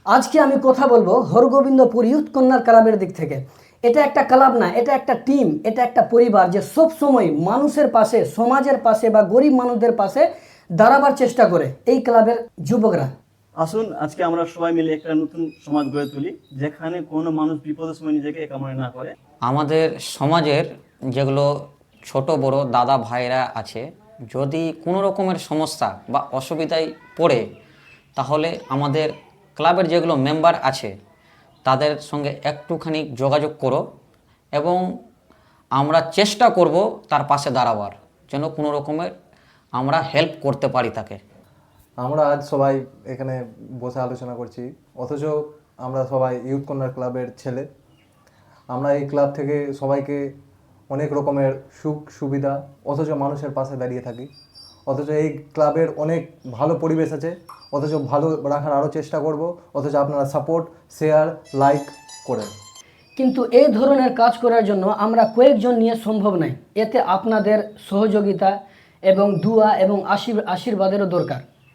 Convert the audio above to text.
আজকে আমি কথা বলবো হরগোবিন্দপুর ইউথ কন্যার ক্লাবের দিক থেকে। এটা একটা ক্লাব না, এটা একটা টিম, এটা একটা পরিবার যে সব সময় মানুষের পাশে, সমাজের পাশে বা গরিব মানুষদের পাশে দাঁড়াবার চেষ্টা করে এই ক্লাবের যুবকরা। আসুন আজকে আমরা সবাই মিলে একটা নতুন সমাজ গড়ে তুলি, যেখানে কোনো মানুষ বিপদের সময় নিজেকে একা মনে না করে। আমাদের সমাজের যেগুলো ছোট বড় দাদা ভাইরা আছে, যদি কোনো রকমের সমস্যা বা অসুবিধায় পড়ে, তাহলে আমাদের ক্লাবের যেগুলো মেম্বার আছে তাদের সঙ্গে একটুখানি যোগাযোগ করো এবং আমরা চেষ্টা করব তার পাশে দাঁড়াবার, যেন কোনো রকমের আমরা হেল্প করতে পারি তাকে। আমরা আজ সবাই এখানে বসে আলোচনা করছি, অথচ আমরা সবাই ইউথ কর্নার ক্লাবের ছেলে। আমরা এই ক্লাব থেকে সবাইকে অনেক রকমের সুখ সুবিধা, অথচ মানুষের পাশে দাঁড়িয়ে থাকি। অথচ এই ক্লাবের অনেক ভালো পরিবেশ আছে, অথচ ভালো রাখার আরও চেষ্টা করব। অথচ আপনারা সাপোর্ট, শেয়ার, লাইক করেন। কিন্তু এই ধরনের কাজ করার জন্য আমরা কয়েকজন নিয়ে সম্ভব নয়, এতে আপনাদের সহযোগিতা এবং দুয়া এবং আশীর্বাদেরও দরকার।